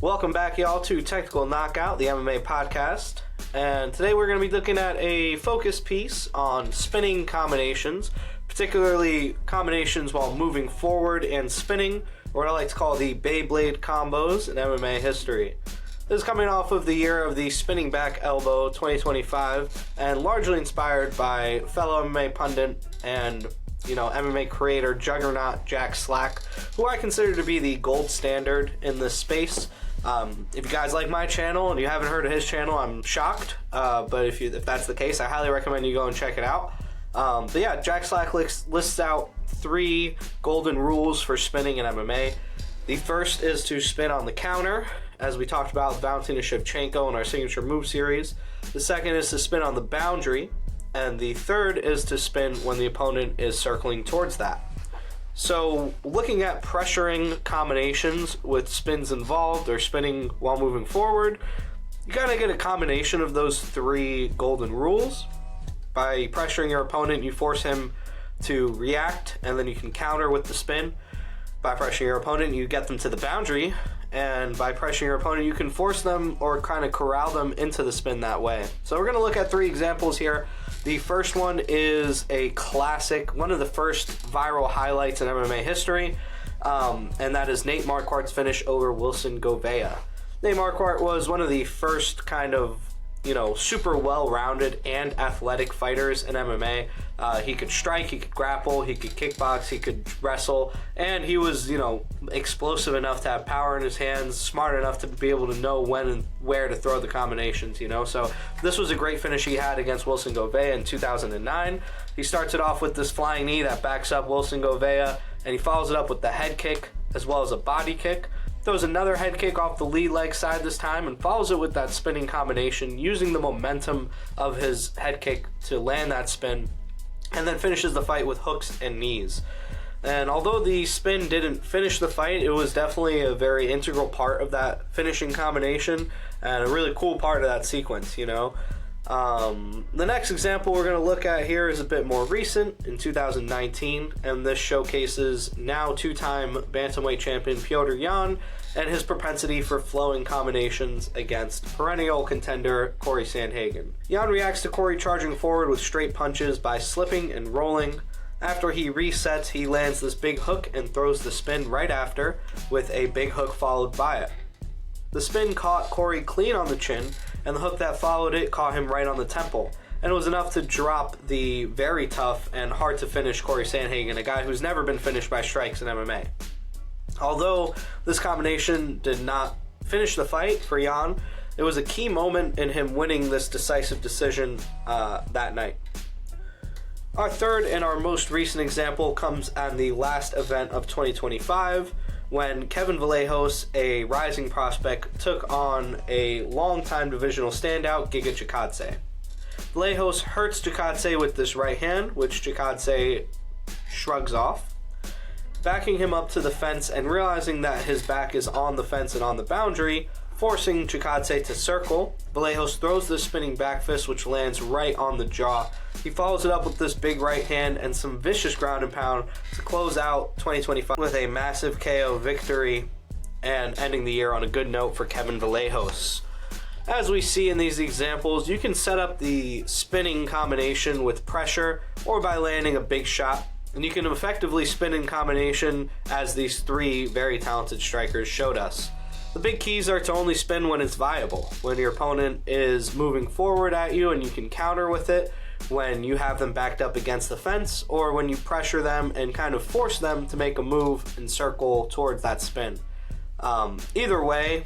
Welcome back, y'all, to Technical Knockout, the MMA podcast. And today we're going to be looking at a focus piece on spinning combinations, particularly combinations while moving forward and spinning, or what I like to call the Beyblade combos in MMA history. This is coming off of the year of the spinning back elbow 2025, and largely inspired by fellow MMA pundit and MMA creator juggernaut Jack Slack, who I consider to be the gold standard in this space. If you guys like my channel and you haven't heard of his channel, I'm shocked. But if that's the case, I highly recommend you go and check it out. But yeah, Jack Slack lists out 3 golden rules for spinning in MMA. The first is to spin on the counter, as we talked about Valentina Shevchenko in our signature move series. The second is to spin on the boundary. And the third is to spin when the opponent is circling towards that. So looking at pressuring combinations with spins involved or spinning while moving forward, you gotta get a combination of those 3 golden rules. By pressuring your opponent, you force him to react, and then you can counter with the spin. By pressuring your opponent, you get them to the boundary, and by pressuring your opponent, you can force them or kind of corral them into the spin that way. So we're going to look at 3 examples here. The first one is a classic, one of the first viral highlights in MMA history, and that is Nate Marquardt's finish over Wilson Gouveia. Nate Marquardt was one of the first kind of super well-rounded and athletic fighters in MMA. He could strike, he could grapple, he could kickbox, he could wrestle, and he was, explosive enough to have power in his hands, smart enough to be able to know when and where to throw the combinations, So this was a great finish he had against Wilson Gouveia in 2009. He starts it off with this flying knee that backs up Wilson Gouveia, and he follows it up with the head kick as well as a body kick. Throws another head kick off the lead leg side this time and follows it with that spinning combination, using the momentum of his head kick to land that spin, and then finishes the fight with hooks and knees. And although the spin didn't finish the fight, it was definitely a very integral part of that finishing combination and a really cool part of that sequence, The next example we're going to look at here is a bit more recent, in 2019, and this showcases now 2-time bantamweight champion Petr Yan and his propensity for flowing combinations against perennial contender Corey Sandhagen. Yan reacts to Corey charging forward with straight punches by slipping and rolling. After he resets, he lands this big hook and throws the spin right after, with a big hook followed by it. The spin caught Corey clean on the chin, and the hook that followed it caught him right on the temple, and it was enough to drop the very tough and hard to finish Corey Sandhagen, a guy who's never been finished by strikes in MMA. Although this combination did not finish the fight for Yan, it was a key moment in him winning this decisive decision that night. Our third and our most recent example comes on the last event of 2025, when Kevin Vallejos, a rising prospect, took on a longtime divisional standout, Giga Chikadze. Vallejos hurts Chikadze with this right hand, which Chikadze shrugs off. Backing him up to the fence and realizing that his back is on the fence and on the boundary, forcing Chikadze to circle, Vallejos throws the spinning back fist, which lands right on the jaw. He follows it up with this big right hand and some vicious ground and pound to close out 2025 with a massive KO victory and ending the year on a good note for Kevin Vallejos. As we see in these examples, you can set up the spinning combination with pressure or by landing a big shot, and you can effectively spin in combination as these 3 very talented strikers showed us. The big keys are to only spin when it's viable, when your opponent is moving forward at you and you can counter with it, when you have them backed up against the fence, or when you pressure them and kind of force them to make a move and circle towards that spin. Either way,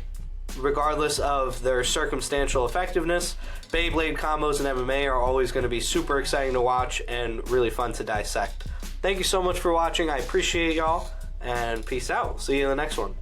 regardless of their circumstantial effectiveness, Beyblade combos in MMA are always going to be super exciting to watch and really fun to dissect. Thank you so much for watching. I appreciate y'all, and peace out. See you in the next one.